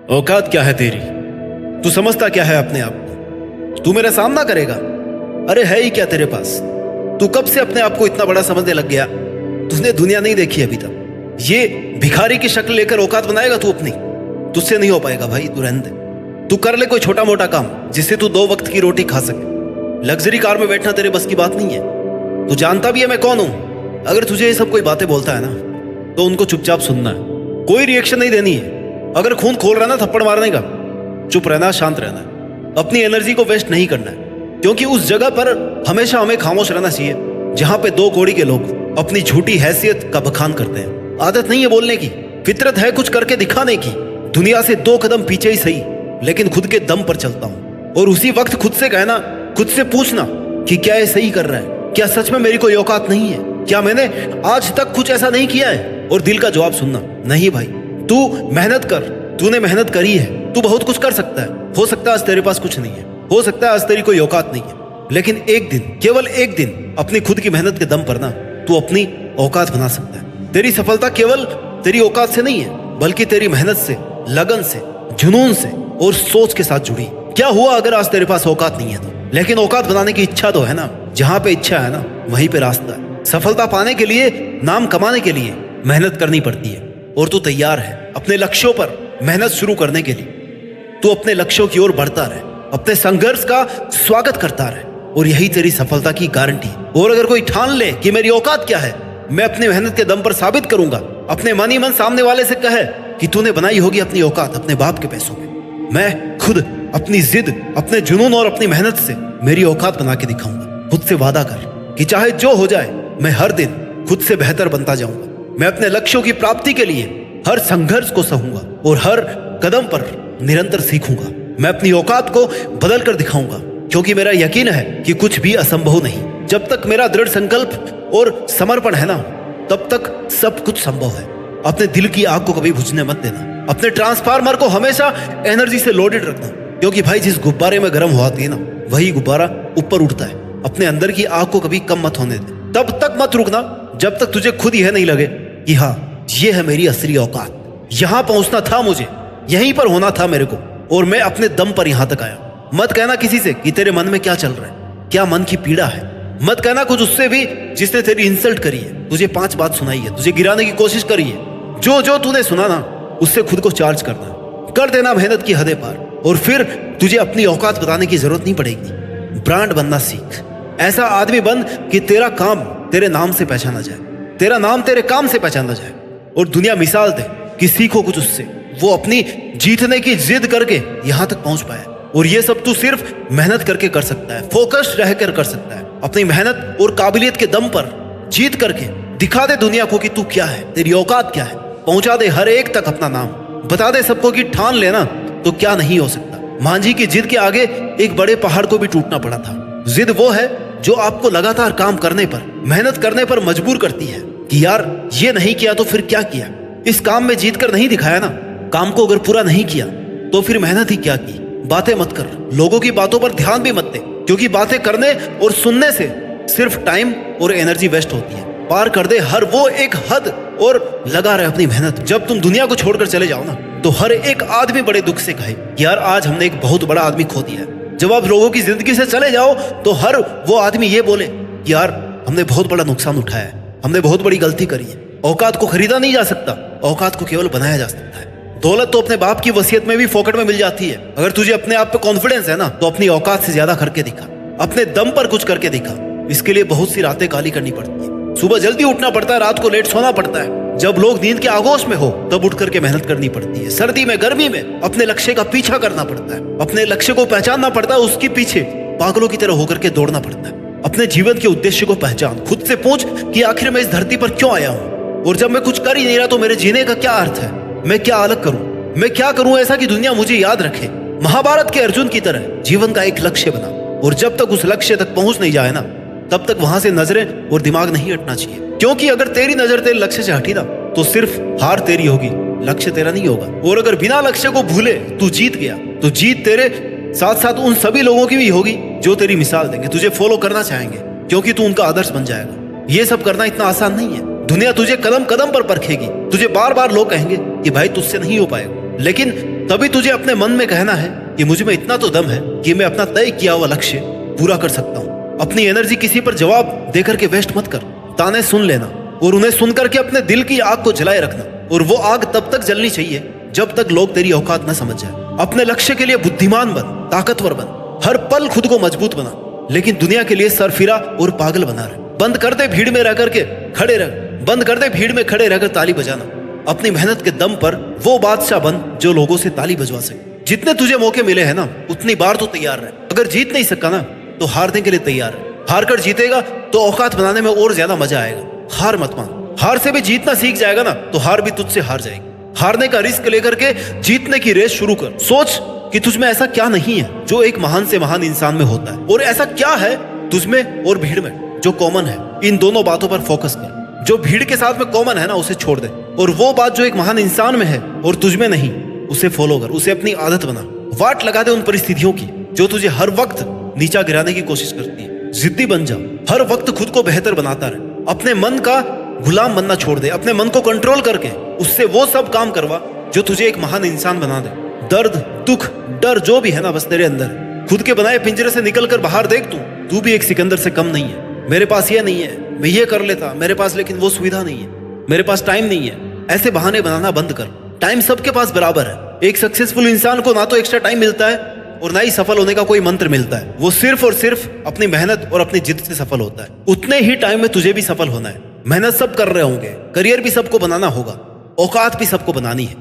औकात क्या है तेरी? तू समझता क्या है अपने आप को? तू मेरा सामना करेगा? अरे है ही क्या तेरे पास? तू कब से अपने आप को इतना बड़ा समझने लग गया? तूने दुनिया नहीं देखी अभी तक। ये भिखारी की शक्ल लेकर औकात बनाएगा तू अपनी? तुझसे नहीं हो पाएगा भाई, तू रहने दे। तू कर ले कोई छोटा मोटा काम जिससे तू 2 वक्त की रोटी खा सके। लग्जरी कार में बैठना तेरे बस की बात नहीं है। तू जानता भी है मैं कौन हूं। अगर तुझे ये सब कोई बातें बोलता है ना तो उनको चुपचाप सुनना है, कोई रिएक्शन नहीं देनी है। अगर खून खोल रहा ना थप्पड़ मारने का, चुप रहना, शांत रहना है। अपनी एनर्जी को वेस्ट नहीं करना है, क्योंकि उस जगह पर हमेशा हमें खामोश रहना चाहिए जहां पे 2 कौड़ी के लोग अपनी झूठी हैसियत का बखान करते हैं। आदत नहीं है बोलने की, फितरत है कुछ करके दिखाने की। दुनिया से 2 कदम पीछे ही सही, लेकिन खुद के दम पर चलता हूं। और उसी वक्त खुद से कहना, खुद से पूछना कि क्या ये सही कर रहा है? क्या सच में मेरी कोई औकात नहीं है? क्या मैंने आज तक कुछ ऐसा नहीं किया है? और दिल का जवाब सुनना, नहीं भाई, तू मेहनत कर। तूने मेहनत करी है, तू बहुत कुछ कर सकता है। हो सकता है आज तेरे पास कुछ नहीं है, हो सकता है आज तेरी कोई औकात नहीं है, लेकिन एक दिन, केवल एक दिन अपनी खुद की मेहनत के दम पर ना तू अपनी औकात बना सकता है। तेरी सफलता केवल तेरी औकात से नहीं है, बल्कि तेरी मेहनत से, लगन से, जुनून से और सोच के साथ जुड़ी। क्या हुआ अगर आज तेरे पास औकात नहीं है तो? लेकिन औकात बनाने की इच्छा तो है ना। जहां पे इच्छा है ना वहीं पे रास्ता है। सफलता पाने के लिए, नाम कमाने के लिए मेहनत करनी पड़ती है। और तू तैयार है अपने लक्ष्यों पर मेहनत शुरू करने के लिए। तू अपने लक्ष्यों की ओर बढ़ता रहे, अपने संघर्ष का स्वागत करता रहे, और यही तेरी सफलता की गारंटी है। और अगर कोई ठान ले कि मेरी औकात क्या है, मैं अपनी मेहनत के दम पर साबित करूंगा, अपने मन ही मन सामने वाले से कहे कि तूने बनाई होगी अपनी औकात अपने बाप के पैसों में, मैं खुद अपनी जिद, अपने जुनून और अपनी मेहनत से मेरी औकात बना के दिखाऊंगा। खुद से वादा कर कि चाहे जो हो जाए, मैं हर दिन खुद से बेहतर बनता जाऊंगा। मैं अपने लक्ष्यों की प्राप्ति के लिए हर संघर्ष को सहूंगा और हर कदम पर निरंतर सीखूंगा। मैं अपनी औकात को बदल कर दिखाऊंगा, क्योंकि मेरा यकीन है कि कुछ भी असंभव नहीं। जब तक मेरा दृढ़ संकल्प और समर्पण है ना, तब तक सब कुछ संभव है। अपने दिल की आग को कभी बुझने मत देना। अपने ट्रांसफार्मर को हमेशा एनर्जी से लोडेड रखना, क्योंकि भाई जिस गुब्बारे में गर्म होती है ना, वही गुब्बारा ऊपर उठता है। अपने अंदर की आग को कभी कम मत होने दे। तब तक मत रुकना जब तक तुझे खुद यह नहीं लगे कि हाँ, ये है मेरी असली औकात। यहां पहुंचना था मुझे, यहीं पर होना था मेरे को, और मैं अपने दम पर यहां तक आया। मत कहना किसी से कि तेरे मन में क्या चल रहा है, क्या मन की पीड़ा है। मत कहना कुछ उससे भी जिसने तेरी इंसल्ट करी है, तुझे 5 बात सुनाई है, तुझे गिराने की कोशिश करी है। जो जो तूने सुना ना, उससे खुद को चार्ज करना, कर देना मेहनत की हदें पार, और फिर तुझे अपनी औकात बताने की जरूरत नहीं पड़ेगी। ब्रांड बनना सीख। ऐसा आदमी बन कि तेरा काम तेरे नाम से पहचाना जाए, तेरा नाम तेरे काम से पहचाना जाए, और दुनिया मिसाल दे कि सीखो कुछ उससे। वो अपनी जीतने की जिद करके यहां तक पहुंच पाया, और ये सब तू सिर्फ मेहनत करके कर सकता है, फोकस रहकर कर सकता है। अपनी मेहनत और काबिलियत के दम पर जीत करके दिखा दे दुनिया को कि तू क्या है, तेरी औकात क्या है। पहुंचा दे हर एक तक अपना नाम, बता दे सबको कि ठान लेना तो क्या नहीं हो सकता। मांझी की जिद के आगे एक बड़े पहाड़ को भी टूटना पड़ा था। जिद वो है जो आपको लगातार काम करने पर, मेहनत करने पर मजबूर करती है कि यार ये नहीं किया तो फिर क्या किया। इस काम में जीत कर नहीं दिखाया ना, काम को अगर पूरा नहीं किया तो फिर मेहनत ही क्या की। बातें मत कर, लोगों की बातों पर ध्यान भी मत दे, क्योंकि बातें करने और सुनने से सिर्फ टाइम और एनर्जी वेस्ट होती है। पार कर दे हर वो एक हद और लगा रहे अपनी मेहनत। जब तुम दुनिया को छोड़कर चले जाओ ना, तो हर एक आदमी बड़े दुख से कहे यार आज हमने एक बहुत बड़ा आदमी खो दिया है। जब आप लोगों की जिंदगी से चले जाओ तो हर वो आदमी ये बोले यार हमने बहुत बड़ा नुकसान उठाया है, हमने बहुत बड़ी गलती करी है। औकात को खरीदा नहीं जा सकता, औकात को केवल बनाया जा सकता है। दौलत तो अपने बाप की वसीयत में भी फोकट में मिल जाती है। अगर तुझे अपने आप पे कॉन्फिडेंस है ना, तो अपनी औकात से ज्यादा करके दिखा, अपने दम पर कुछ करके दिखा। इसके लिए बहुत सी रातें काली करनी पड़ती है, सुबह जल्दी उठना पड़ता है, रात को लेट सोना पड़ता है। जब लोग नींद के आगोश में हो तब उठ करके मेहनत करनी पड़ती है। सर्दी में, गर्मी में अपने लक्ष्य का पीछा करना पड़ता है, अपने लक्ष्य को पहचानना पड़ता है, उसके पीछे पागलों की तरह होकर के दौड़ना पड़ता है। अपने जीवन के उद्देश्य को पहचान, खुद से पूछ कि आखिर मैं इस धरती पर क्यों आया हूँ, और जब मैं कुछ कर ही नहीं रहा तो मेरे जीने का क्या अर्थ है। मैं क्या अलग करूं, मैं क्या करूं ऐसा कि दुनिया मुझे याद रखे। महाभारत के अर्जुन की तरह जीवन का एक लक्ष्य बना, और जब तक उस लक्ष्य तक पहुंच नहीं जाए ना, तब तक वहां से नजरें और दिमाग नहीं हटना चाहिए। क्योंकि अगर तेरी नजर तेरे लक्ष्य से हटी ना, तो सिर्फ हार तेरी होगी, लक्ष्य तेरा नहीं होगा। और अगर बिना लक्ष्य को भूले तू जीत गया, तो जीत तेरे साथ साथ उन सभी लोगों की भी होगी जो तेरी मिसाल देंगे, तुझे फॉलो करना चाहेंगे, क्योंकि तू उनका आदर्श बन जाएगा। ये सब करना इतना आसान नहीं है। दुनिया तुझे कदम कदम पर परखेगी, तुझे बार बार लोग कहेंगे कि भाई तुझसे नहीं हो पाएगा, लेकिन तभी तुझे अपने मन में कहना है कि मुझ में इतना तो दम है कि मैं अपना तय किया हुआ लक्ष्य पूरा कर सकता हूँ। अपनी एनर्जी किसी पर जवाब देकर के वेस्ट मत कर। ताने सुन लेना और उन्हें सुनकर के अपने दिल की आग को जलाए रखना, और वो आग तब तक जलनी चाहिए जब तक लोग तेरी औकात न समझ जाए। अपने लक्ष्य के लिए बुद्धिमान बन, ताकतवर बन, हर पल खुद को मजबूत बना, लेकिन दुनिया के लिए सरफिरा और पागल बना रहे। बंद कर दे भीड़ में रह करके खड़े रह, बंद कर दे भीड़ में खड़े रहकर ताली बजाना। अपनी मेहनत के दम पर वो बादशाह बन जो लोगों से ताली बजवा सके। जितने तुझे मौके मिले हैं ना, उतनी बार तो तैयार रहे। अगर जीत नहीं सका ना, तो हारने के लिए तैयार है। हार कर जीतेगा तो औकात बनाने में और ज्यादा मजा आएगा। हार मत मान। हार से भी जीतना सीख जाएगा ना, तो हार भी तुझसे हार जाएगी। हारने का रिस्क लेकर के जीतने की रेस शुरू कर। सोच कि तुझमें ऐसा क्या नहीं है जो एक महान से महान इंसान में होता है, और ऐसा क्या है तुझमें और भीड़ में जो कॉमन है। इन दोनों बातों पर फोकस कर। जो भीड़ के साथ में कॉमन है ना, उसे छोड़ दे, और वो बात जो एक महान इंसान में है और तुझमें नहीं, उसे फॉलो कर। उसे अपनी आदत बना। वाट लगा दे उन परिस्थितियों की जो तुझे हर वक्त नीचा गिराने की कोशिश करती है। जिद्दी बन जा, हर वक्त खुद को बेहतर बनाता रहे। अपने मन का गुलाम बनना छोड़ दे। अपने मन को कंट्रोल करके उससे वो सब काम करवा जो तुझे एक महान इंसान बना दे। दर्द, दुख, डर जो भी है ना, बस तेरे अंदर है। खुद के बनाए पिंजरे से निकल कर बाहर देख, तू भी एक सिकंदर से कम नहीं है। मेरे पास ये नहीं है, मैं ये कर लेता, मेरे पास लेकिन वो सुविधा नहीं है, मेरे पास टाइम नहीं है। ऐसे बहाने बनाना बंद कर। टाइम सबके पास बराबर है। एक सक्सेसफुल इंसान को ना तो एक्स्ट्रा टाइम मिलता है और ना ही सफल होने का कोई मंत्र मिलता है। वो सिर्फ और सिर्फ अपनी मेहनत और अपनी जिद से सफल होता है। उतने ही टाइम में तुझे भी सफल होना है। मेहनत सब कर रहे होंगे, करियर भी सबको बनाना होगा, औकात भी सबको बनानी है,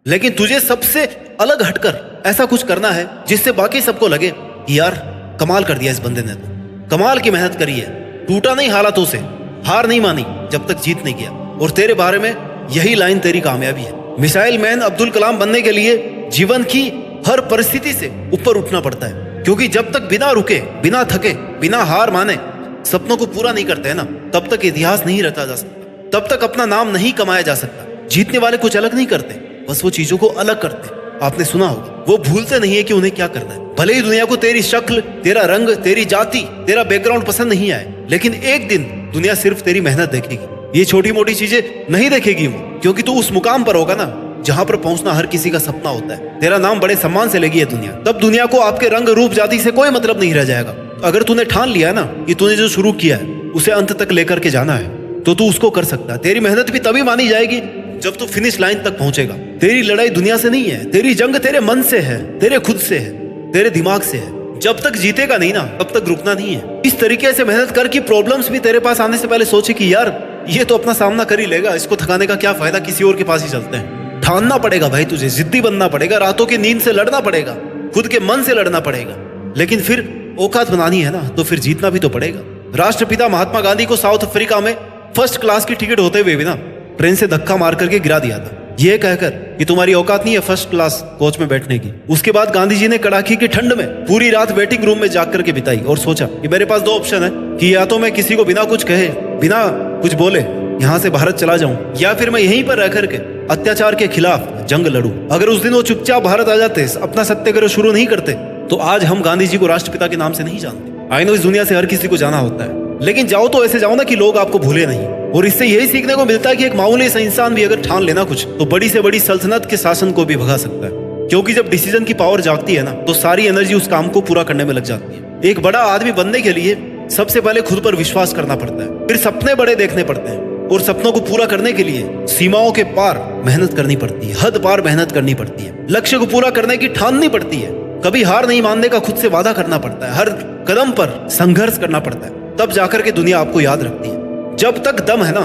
लेकिन तुझे सबसे अलग हटकर ऐसा कुछ करना है जिससे बाकी सबको लगे कि यार कमाल कर दिया इस बंदे ने, तो कमाल की मेहनत करी है, टूटा नहीं हालातों से, हार नहीं मानी जब तक जीत नहीं किया। और तेरे बारे में यही लाइन तेरी कामयाबी है। मिसाइल मैन अब्दुल कलाम बनने के लिए जीवन की हर परिस्थिति से ऊपर उठना पड़ता है, क्योंकि जब तक बिना रुके, बिना थके, बिना हार माने सपनों को पूरा नहीं करते हैं ना, तब तक इतिहास नहीं रचा जा सकता, तब तक अपना नाम नहीं कमाया जा सकता। जीतने वाले कुछ अलग नहीं करते, बस वो चीजों को अलग करते। आपने सुना होगा, वो भूलते नहीं है कि उन्हें क्या करना है। भले ही दुनिया को तेरी शक्ल, तेरा रंग, तेरी जाति, तेरा बैकग्राउंड पसंद नहीं आए, लेकिन एक दिन दुनिया सिर्फ तेरी मेहनत देखेगी। ये छोटी मोटी चीजें नहीं देखेगी वो, क्योंकि तू उस मुकाम पर होगा ना जहां पर पहुंचना हर किसी का सपना होता है। तेरा नाम बड़े सम्मान से लेगी है दुनिया। तब दुनिया को आपके रंग, रूप, जाति से कोई मतलब नहीं रह जाएगा। अगर तूने ठान लिया ना कि तूने जो शुरू किया है उसे अंत तक लेकर के जाना है, तो तू उसको कर सकता है। तेरी मेहनत भी तभी मानी जाएगी जब तू फिनिश लाइन तक पहुंचेगा। तेरी लड़ाई दुनिया से नहीं है, तेरी जंग तेरे मन से है, तेरे खुद से है, तेरे दिमाग से है। जब तक जीतेगा नहीं ना, तब तक रुकना नहीं है। इस तरीके से मेहनत कर कि प्रॉब्लम्स भी तेरे पास आने से पहले सोचे कि यार ये तो अपना सामना कर ही लेगा, इसको थकाने का क्या फायदा, किसी और के पास ही चलते हैं। ठानना पड़ेगा भाई, तुझे जिद्दी बनना पड़ेगा, रातों की नींद से लड़ना पड़ेगा, खुद के मन से लड़ना पड़ेगा। लेकिन फिर औकात बनानी है ना, तो फिर जीतना भी तो पड़ेगा। राष्ट्रपिता महात्मा गांधी को साउथ अफ्रीका में फर्स्ट क्लास की टिकट होते हुए भी ना ट्रेन से धक्का मार करके गिरा दिया था, यह कहकर कि तुम्हारी औकात नहीं है फर्स्ट क्लास कोच में बैठने की। उसके बाद गांधी जी ने कड़ाके की ठंड में पूरी रात वेटिंग रूम में जाग करके बिताई और सोचा कि मेरे पास दो ऑप्शन है कि या तो मैं किसी को बिना कुछ कहे, बिना कुछ बोले यहाँ से भारत चला जाऊं, या फिर मैं यहीं पर रह करके अत्याचार के खिलाफ जंग लड़ूं। अगर उस दिन वो चुपचाप भारत आ जाते, अपना सत्याग्रह शुरू नहीं करते, तो आज हम गांधी जी को राष्ट्रपिता के नाम से नहीं जानते। आई नो इस दुनिया से हर किसी को जाना होता है, लेकिन जाओ तो ऐसे जाओ ना कि लोग आपको भूले नहीं। और इससे यही सीखने को मिलता है कि एक मामूली सा इंसान भी अगर ठान लेना कुछ, तो बड़ी से बड़ी सल्तनत के शासन को भी भगा सकता है। क्योंकि जब डिसीजन की पावर जागती है ना, तो सारी एनर्जी उस काम को पूरा करने में लग जाती है। एक बड़ा आदमी बनने के लिए सबसे पहले खुद पर विश्वास करना पड़ता है, फिर सपने बड़े देखने पड़ते हैं, और सपनों को पूरा करने के लिए सीमाओं के पार मेहनत करनी पड़ती है, हद पार मेहनत करनी पड़ती है, लक्ष्य को पूरा करने की ठाननी पड़ती है, कभी हार नहीं मानने का खुद से वादा करना पड़ता है, हर कदम पर संघर्ष करना पड़ता है, तब जाकर के दुनिया आपको याद रखती है। जब तक दम है ना,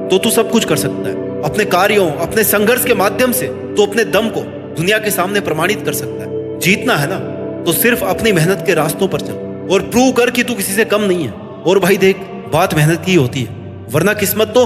तो तू सब कुछ कर सकता है। अपने कार्यों, अपने संघर्ष के माध्यम से तो अपने दम को दुनिया के सामने प्रमाणित कर सकता है। जीतना है ना, तो सिर्फ अपनी मेहनत के रास्तों पर चल और प्रूव कर कि तू किसी से कम नहीं है। और भाई देख, बात मेहनत की होती है, वरना किस्मत तो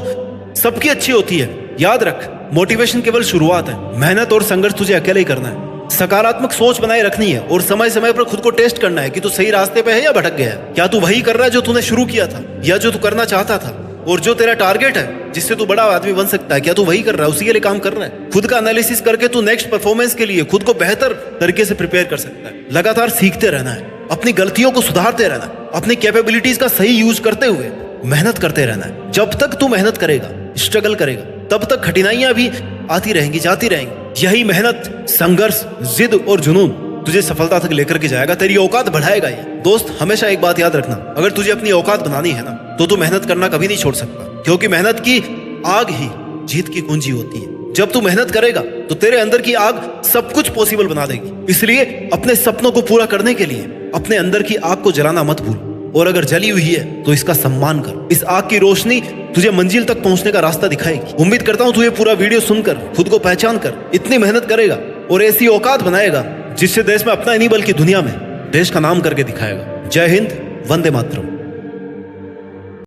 सबकी अच्छी होती है। याद रख, मोटिवेशन केवल शुरुआत है, मेहनत और संघर्ष तुझे अकेले ही करना है। सकारात्मक सोच बनाए रखनी है और समय समय पर खुद को टेस्ट करना है कि तू सही रास्ते पे है या भटक गया है। क्या तू वही कर रहा है जो तूने शुरू किया था, या जो तू करना चाहता था? और जो तेरा टारगेट है जिससे तू बड़ा आदमी बन सकता है, क्या तू वही कर रहा है, उसी के लिए काम कर रहा है? खुद का एनालिसिस करके तू नेक्स्ट परफॉर्मेंस के लिए खुद को बेहतर तरीके से प्रिपेयर कर सकता है। लगातार सीखते रहना है, अपनी गलतियों को सुधारते रहना है, अपनी कैपेबिलिटीज का सही यूज करते हुए मेहनत करते रहना है। जब तक तू मेहनत करेगा, स्ट्रगल करेगा, तब तक कठिनाइयां भी आती रहेंगी, जाती रहेंगी। यही मेहनत, संघर्ष, जिद और जुनून तुझे सफलता तक लेकर के जाएगा, तेरी औकात बढ़ाएगा। ये दोस्त, हमेशा एक बात याद रखना, अगर तुझे अपनी औकात बनानी है ना, तो तू मेहनत करना कभी नहीं छोड़ सकता, क्योंकि मेहनत की आग ही जीत की कुंजी होती है। जब तू मेहनत करेगा तो तेरे अंदर की आग सब कुछ पॉसिबल बना देगी। इसलिए अपने सपनों को पूरा करने के लिए अपने अंदर की आग को जलाना मत भूल, और अगर जली हुई है तो इसका सम्मान कर। इस आग की रोशनी तुझे मंजिल तक पहुंचने का रास्ता दिखाएगी। उम्मीद करता हूं तू ये पूरा वीडियो सुनकर खुद को पहचान कर इतनी मेहनत करेगा और ऐसी औकात बनाएगा जिससे देश में अपना ही नहीं बल्कि दुनिया में देश का नाम करके दिखाएगा। जय हिंद, वंदे मातरम।